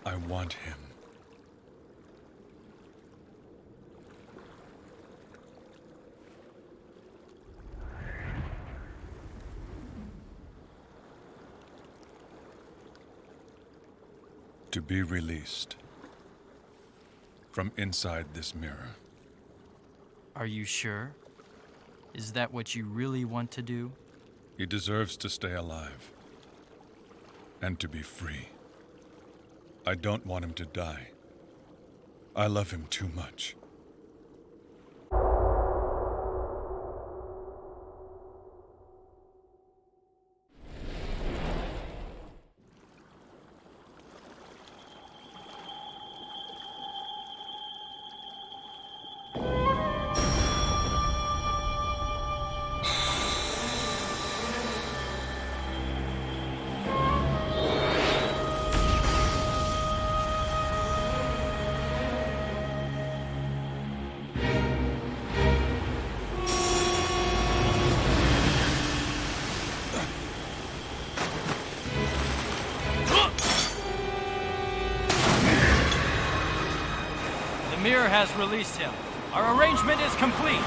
I want him. To be released from inside this mirror. Are you sure? Is that what you really want to do? He deserves to stay alive and to be free. I don't want him to die. I love him too much. The mirror has released him. Our arrangement is complete.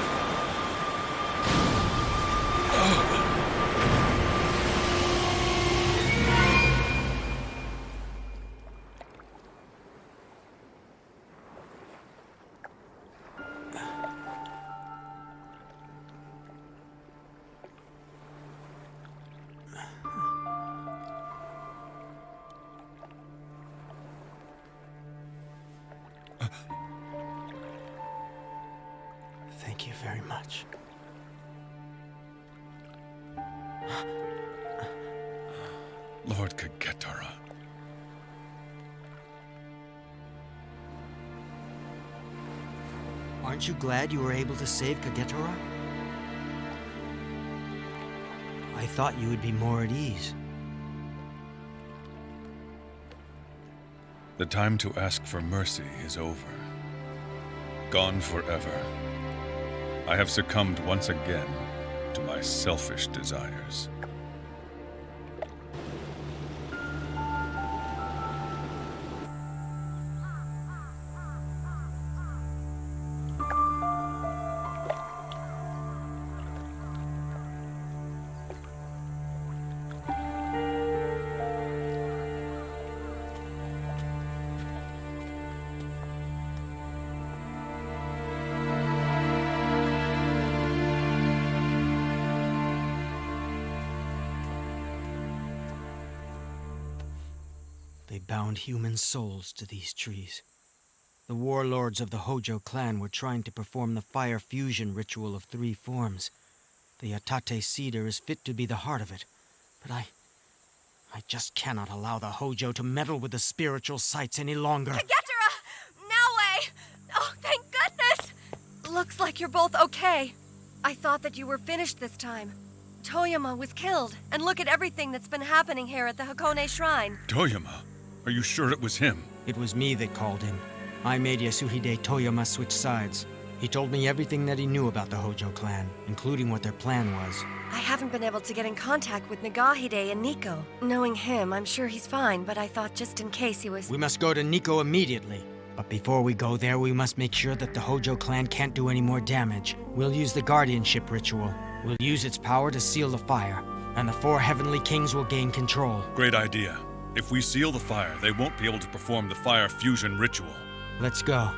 Thank you very much. Lord Kagetara. Aren't you glad you were able to save Kagetora? I thought you would be more at ease. The time to ask for mercy is over. Gone forever. I have succumbed once again to my selfish desires. They bound human souls to these trees. The warlords of the Hojo clan were trying to perform the fire fusion ritual of 3 forms. The Yatate cedar is fit to be the heart of it, but I just cannot allow the Hojo to meddle with the spiritual sites any longer. Kagetara! Naoe! Oh, thank goodness! Looks like you're both okay. I thought that you were finished this time. Toyama was killed, and look at everything that's been happening here at the Hakone Shrine. Toyama? Are you sure it was him? It was me that called him. I made Yasuhide Toyama switch sides. He told me everything that he knew about the Hojo clan, including what their plan was. I haven't been able to get in contact with Nagahide and Nico. Knowing him, I'm sure he's fine, but I thought just in case he was... We must go to Nico immediately. But before we go there, we must make sure that the Hojo clan can't do any more damage. We'll use the guardianship ritual. We'll use its power to seal the fire, and the 4 heavenly kings will gain control. Great idea. If we seal the fire, they won't be able to perform the fire fusion ritual. Let's go.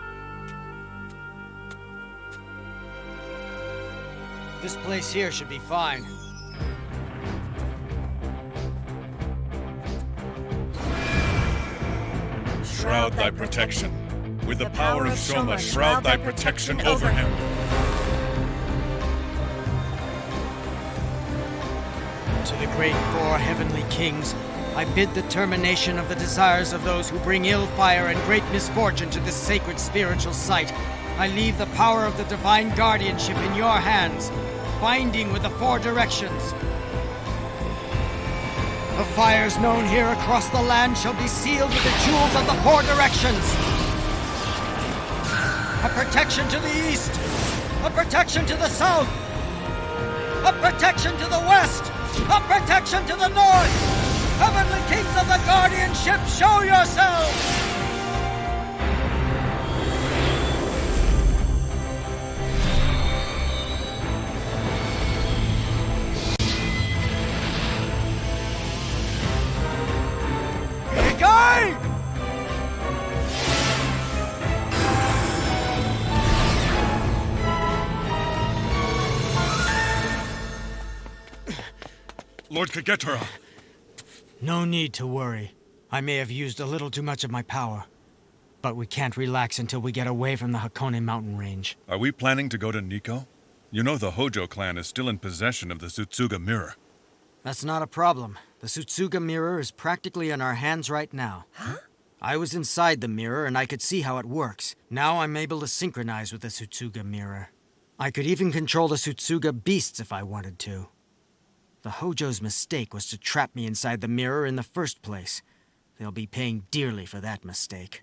This place here should be fine. Shroud thy protection. With the power of Shoma, shroud thy protection over him. To the great 4 heavenly kings, I bid the termination of the desires of those who bring ill fire and great misfortune to this sacred spiritual site. I leave the power of the divine guardianship in your hands, binding with the 4 directions. The fires known here across the land shall be sealed with the jewels of the 4 directions. A protection to the east, a protection to the south, a protection to the west, a protection to the north. Heavenly Kings of the Guardianship, show yourselves! Lord Kagetora! No need to worry. I may have used a little too much of my power. But we can't relax until we get away from the Hakone mountain range. Are we planning to go to Nikko? You know the Hojo clan is still in possession of the Tsutsuga mirror. That's not a problem. The Tsutsuga mirror is practically in our hands right now. Huh? I was inside the mirror and I could see how it works. Now I'm able to synchronize with the Tsutsuga mirror. I could even control the Tsutsuga beasts if I wanted to. The Hojo's mistake was to trap me inside the mirror in the first place. They'll be paying dearly for that mistake.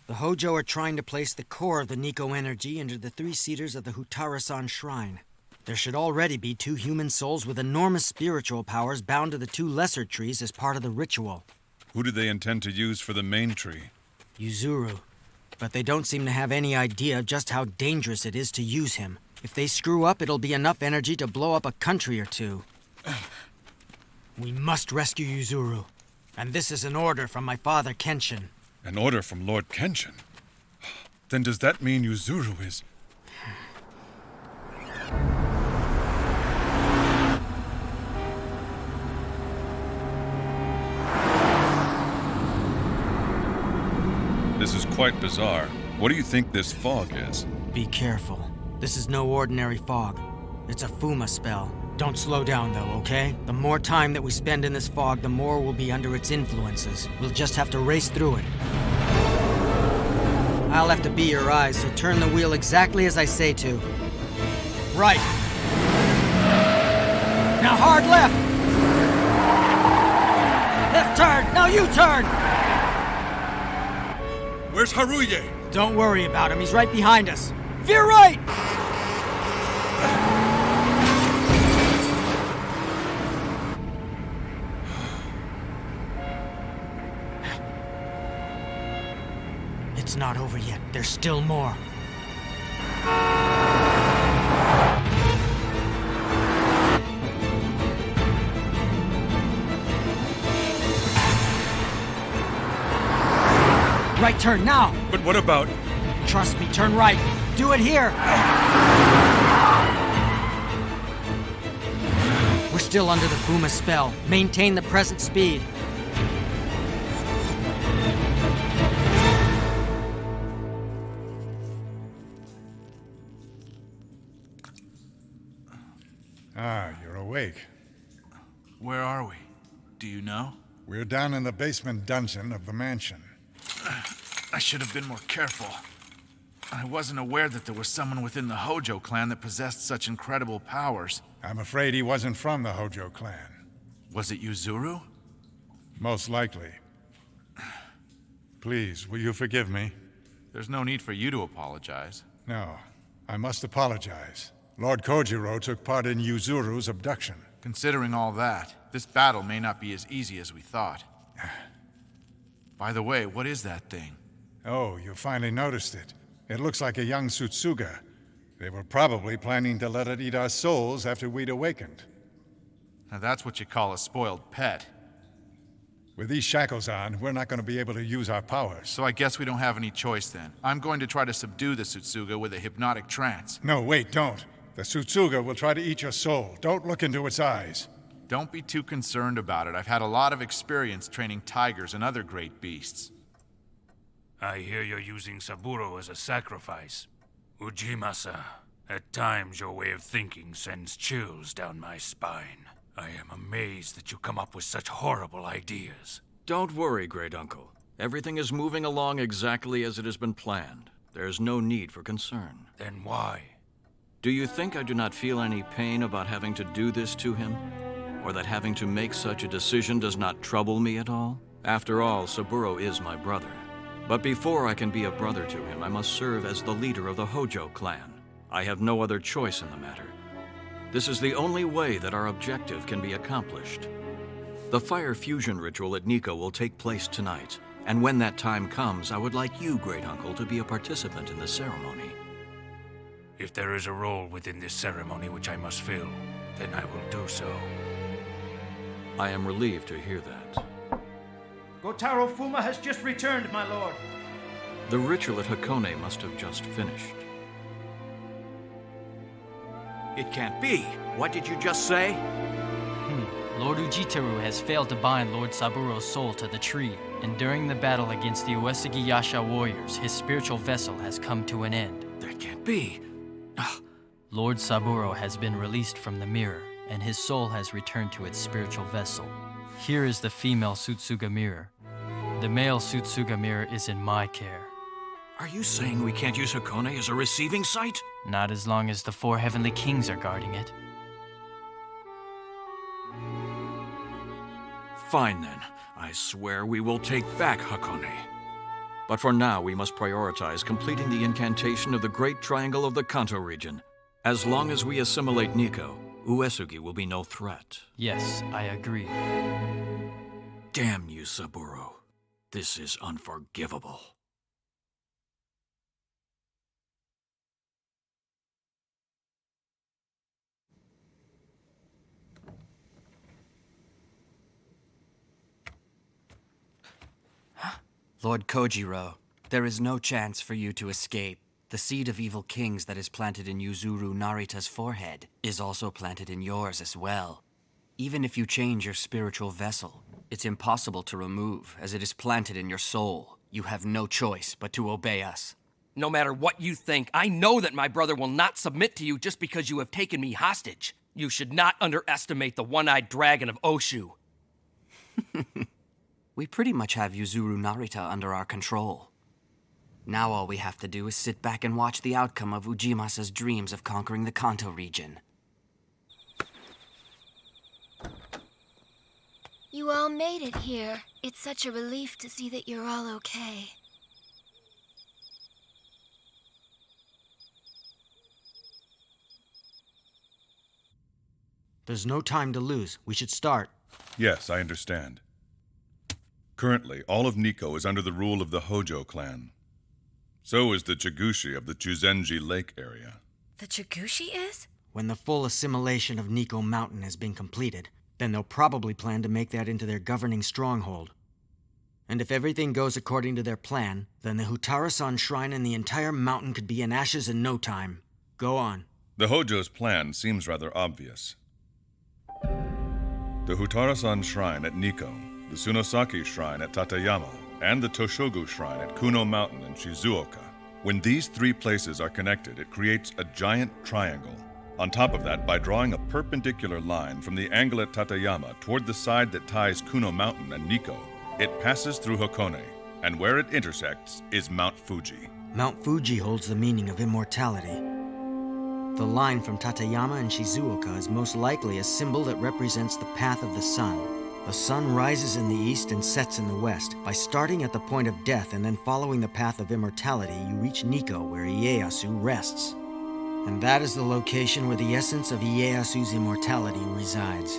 The Hojo are trying to place the core of the Nikko energy into the three cedars of the Hutara-san shrine. There should already be 2 human souls with enormous spiritual powers bound to the 2 lesser trees as part of the ritual. Who do they intend to use for the main tree? Yuzuru. But they don't seem to have any idea just how dangerous it is to use him. If they screw up, it'll be enough energy to blow up a country or 2. We must rescue Yuzuru. And this is an order from my father, Kenshin. An order from Lord Kenshin? Then does that mean Yuzuru is... This is quite bizarre. What do you think this fog is? Be careful. This is no ordinary fog. It's a Fuma spell. Don't slow down, though, okay? The more time that we spend in this fog, the more we'll be under its influences. We'll just have to race through it. I'll have to be your eyes, so turn the wheel exactly as I say to. Right. Now hard left. Left turn. Now you turn. Where's Haruye? Don't worry about him. He's right behind us. Veer right! It's not over yet. There's still more. Right turn now! But what about... Trust me, turn right. Do it here! We're still under the Fuma spell. Maintain the present speed. Ah, you're awake. Where are we? Do you know? We're down in the basement dungeon of the mansion. I should have been more careful. I wasn't aware that there was someone within the Hojo clan that possessed such incredible powers. I'm afraid he wasn't from the Hojo clan. Was it Yuzuru? Most likely. Please, will you forgive me? There's no need for you to apologize. No, I must apologize. Lord Kojiro took part in Yuzuru's abduction. Considering all that, this battle may not be as easy as we thought. By the way, what is that thing? Oh, you finally noticed it. It looks like a young Tsutsuga. They were probably planning to let it eat our souls after we'd awakened. Now that's what you call a spoiled pet. With these shackles on, we're not going to be able to use our powers. So I guess we don't have any choice then. I'm going to try to subdue the Tsutsuga with a hypnotic trance. No, wait, don't. The Tsutsuga will try to eat your soul. Don't look into its eyes. Don't be too concerned about it. I've had a lot of experience training tigers and other great beasts. I hear you're using Saburo as a sacrifice. Ujimasa, at times your way of thinking sends chills down my spine. I am amazed that you come up with such horrible ideas. Don't worry, Great Uncle. Everything is moving along exactly as it has been planned. There's no need for concern. Then why? Do you think I do not feel any pain about having to do this to him? Or that having to make such a decision does not trouble me at all? After all, Saburo is my brother. But before I can be a brother to him, I must serve as the leader of the Hojo clan. I have no other choice in the matter. This is the only way that our objective can be accomplished. The fire fusion ritual at Nikko will take place tonight, and when that time comes, I would like you, Great Uncle, to be a participant in the ceremony. If there is a role within this ceremony which I must fill, then I will do so. I am relieved to hear that. Gotaro Fuma has just returned, my lord. The ritual at Hakone must have just finished. It can't be. What did you just say? Lord Ujiteru has failed to bind Lord Saburo's soul to the tree, and during the battle against the Uesugi Yasha warriors, his spiritual vessel has come to an end. That can't be. Lord Saburo has been released from the mirror, and his soul has returned to its spiritual vessel. Here is the female Sutsuga mirror. The male Sutsuga mirror is in my care. Are you saying we can't use Hakone as a receiving site? Not as long as the 4 heavenly kings are guarding it. Fine then. I swear we will take back Hakone. But for now, we must prioritize completing the incantation of the Great Triangle of the Kanto region. As long as we assimilate Nico, Uesugi will be no threat. Yes, I agree. Damn you, Saburo. This is unforgivable. Lord Kojiro, there is no chance for you to escape. The seed of evil kings that is planted in Yuzuru Narita's forehead is also planted in yours as well. Even if you change your spiritual vessel, it's impossible to remove, as it is planted in your soul. You have no choice but to obey us. No matter what you think, I know that my brother will not submit to you just because you have taken me hostage. You should not underestimate the one-eyed dragon of Oshu. We pretty much have Yuzuru Narita under our control. Now all we have to do is sit back and watch the outcome of Ujimasa's dreams of conquering the Kanto region. You all made it here. It's such a relief to see that you're all okay. There's no time to lose. We should start. Yes, I understand. Currently, all of Nikko is under the rule of the Hojo clan. So is the Chigushi of the Chuzenji Lake area. The Chigushi is? When the full assimilation of Nikko Mountain has been completed, then they'll probably plan to make that into their governing stronghold. And if everything goes according to their plan, then the Hutarasan Shrine and the entire mountain could be in ashes in no time. Go on. The Hojo's plan seems rather obvious. The Hutarasan Shrine at Nikko, the Tsunosaki Shrine at Tateyama, and the Toshogu Shrine at Kuno Mountain in Shizuoka. When these 3 places are connected, it creates a giant triangle. On top of that, by drawing a perpendicular line from the angle at Tateyama toward the side that ties Kuno Mountain and Nikko, it passes through Hakone, and where it intersects is Mount Fuji. Mount Fuji holds the meaning of immortality. The line from Tateyama and Shizuoka is most likely a symbol that represents the path of the sun. The sun rises in the east and sets in the west. By starting at the point of death and then following the path of immortality, you reach Nikko, where Ieyasu rests. And that is the location where the essence of Ieyasu's immortality resides.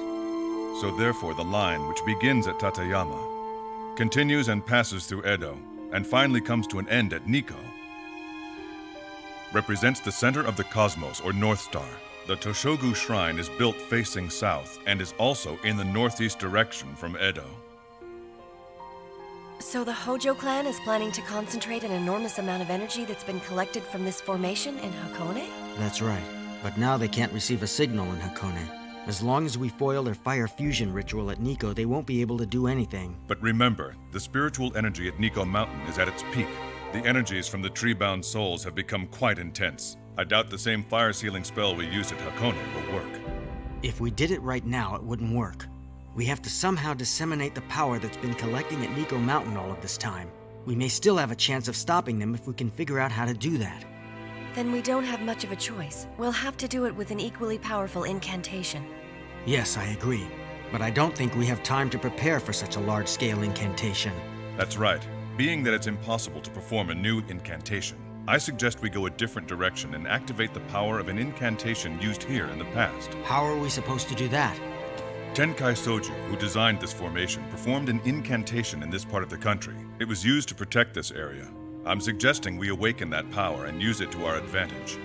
So therefore, the line, which begins at Tateyama, continues and passes through Edo, and finally comes to an end at Nikko, represents the center of the cosmos, or North Star. The Toshogu Shrine is built facing south and is also in the northeast direction from Edo. So the Hojo clan is planning to concentrate an enormous amount of energy that's been collected from this formation in Hakone? That's right. But now they can't receive a signal in Hakone. As long as we foil their fire fusion ritual at Nikko, they won't be able to do anything. But remember, the spiritual energy at Nikko Mountain is at its peak. The energies from the tree-bound souls have become quite intense. I doubt the same fire-sealing spell we used at Hakone will work. If we did it right now, it wouldn't work. We have to somehow disseminate the power that's been collecting at Nikko Mountain all of this time. We may still have a chance of stopping them if we can figure out how to do that. Then we don't have much of a choice. We'll have to do it with an equally powerful incantation. Yes, I agree. But I don't think we have time to prepare for such a large-scale incantation. That's right. Being that it's impossible to perform a new incantation, I suggest we go a different direction and activate the power of an incantation used here in the past. How are we supposed to do that? Tenkai Soju, who designed this formation, performed an incantation in this part of the country. It was used to protect this area. I'm suggesting we awaken that power and use it to our advantage.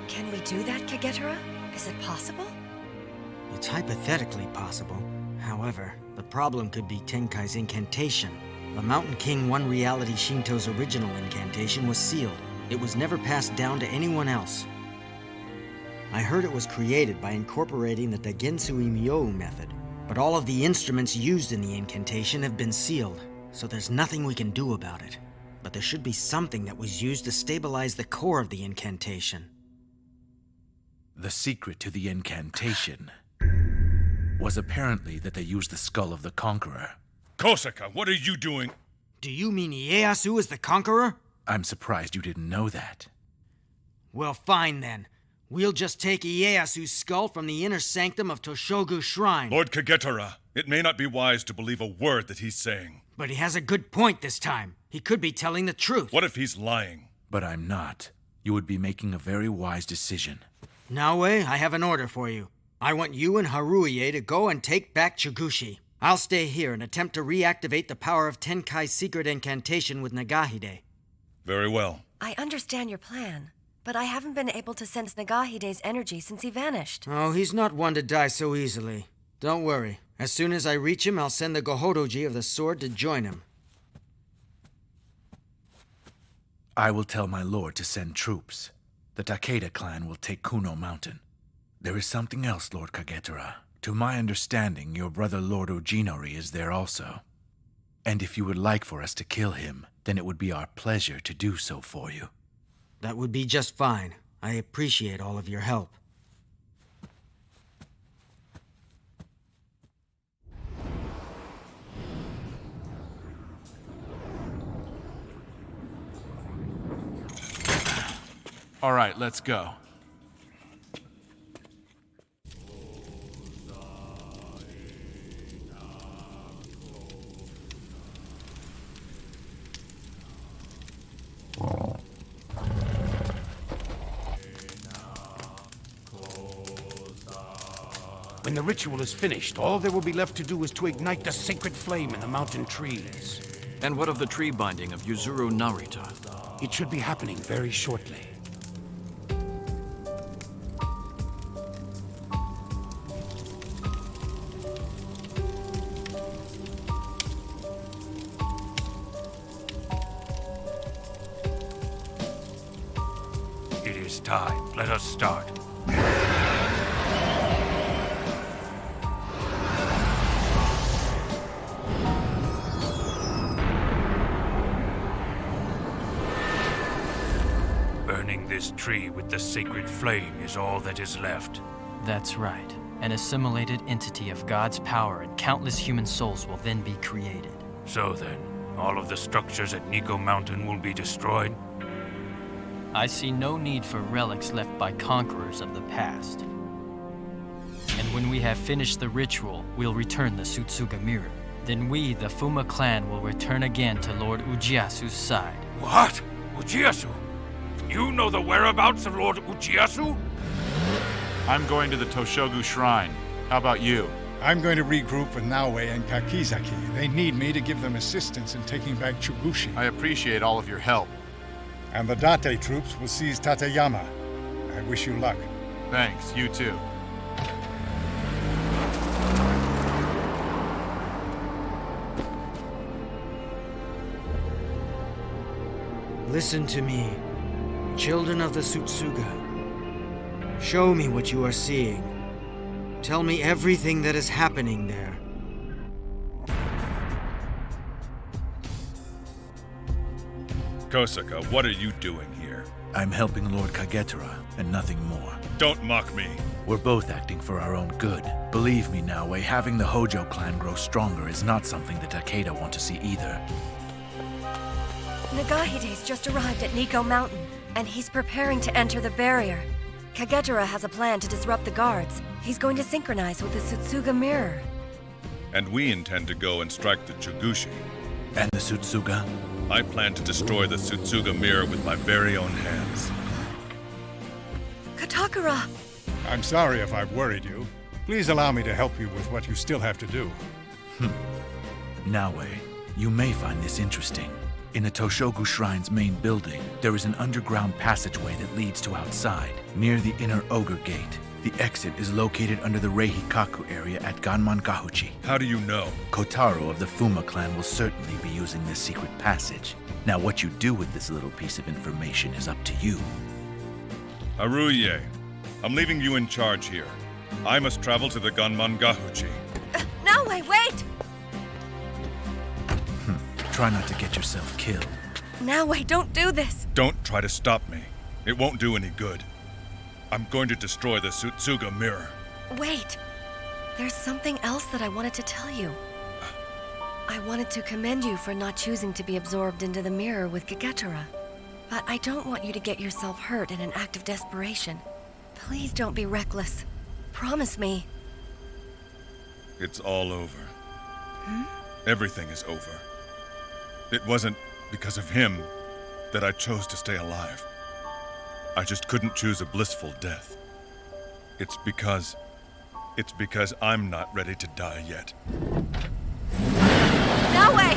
Can we do that, Kagetara? Is it possible? It's hypothetically possible. However, the problem could be Tenkai's incantation. The Mountain King One Reality Shinto's original incantation was sealed. It was never passed down to anyone else. I heard it was created by incorporating the Dagensu Imyou method, but all of the instruments used in the incantation have been sealed, so there's nothing we can do about it. But there should be something that was used to stabilize the core of the incantation. The secret to the incantation was apparently that they used the skull of the Conqueror. Kosaka, what are you doing? Do you mean Ieyasu is the Conqueror? I'm surprised you didn't know that. Well, fine then. We'll just take Ieyasu's skull from the inner sanctum of Toshogu Shrine. Lord Kagetara, it may not be wise to believe a word that he's saying. But he has a good point this time. He could be telling the truth. What if he's lying? But I'm not. You would be making a very wise decision. Naoe, I have an order for you. I want you and Haruie to go and take back Chugushi. I'll stay here and attempt to reactivate the power of Tenkai's secret incantation with Nagahide. Very well. I understand your plan, but I haven't been able to sense Nagahide's energy since he vanished. Oh, he's not one to die so easily. Don't worry. As soon as I reach him, I'll send the Gohodoji of the Sword to join him. I will tell my lord to send troops. The Takeda clan will take Kuno Mountain. There is something else, Lord Kagetara. To my understanding, your brother Lord Ujinori is there also. And if you would like for us to kill him, then it would be our pleasure to do so for you. That would be just fine. I appreciate all of your help. All right, let's go. When the ritual is finished, all there will be left to do is to ignite the sacred flame in the mountain trees. And what of the tree binding of Yuzuru Narita? It should be happening very shortly. It is time. Let us start. Burning this tree with the sacred flame is all that is left. That's right. An assimilated entity of God's power and countless human souls will then be created. So then, all of the structures at Nico Mountain will be destroyed? I see no need for relics left by conquerors of the past. And when we have finished the ritual, we'll return the Tsutsuga Mirror. Then we, the Fuma clan, will return again to Lord Ujiyasu's side. What? Uchiyasu? You know the whereabouts of Lord Uchiyasu? I'm going to the Toshogu Shrine. How about you? I'm going to regroup with Naoe and Kakizaki. They need me to give them assistance in taking back Chugushi. I appreciate all of your help. And the Date troops will seize Tateyama. I wish you luck. Thanks, you too. Listen to me, children of the Tsutsuga. Show me what you are seeing. Tell me everything that is happening there. Kosaka, what are you doing here? I'm helping Lord Kagetara, and nothing more. Don't mock me. We're both acting for our own good. Believe me, Naoe, having the Hojo clan grow stronger is not something the Takeda want to see either. Nagahide's just arrived at Nico Mountain, and he's preparing to enter the barrier. Kagetara has a plan to disrupt the guards. He's going to synchronize with the Tsutsuga Mirror. And we intend to go and strike the Chugushi. And the Tsutsuga? I plan to destroy the Tsutsuga Mirror with my very own hands. Katakura! I'm sorry if I've worried you. Please allow me to help you with what you still have to do. Naoe, you may find this interesting. In the Toshogu Shrine's main building, there is an underground passageway that leads to outside, near the inner Ogre Gate. The exit is located under the Reihikaku area at Ganmangahuchi. How do you know? Kotaro of the Fuma clan will certainly be using this secret passage. Now, what you do with this little piece of information is up to you. Haruye, I'm leaving you in charge here. I must travel to the Ganmangahuchi. Naue, wait! Try not to get yourself killed. Naue, don't do this! Don't try to stop me. It won't do any good. I'm going to destroy the Tsutsuga mirror. Wait. There's something else that I wanted to tell you. I wanted to commend you for not choosing to be absorbed into the mirror with Kagetora. But I don't want you to get yourself hurt in an act of desperation. Please don't be reckless. Promise me. It's all over. Everything is over. It wasn't because of him that I chose to stay alive. I just couldn't choose a blissful death. It's because I'm not ready to die yet. Naue!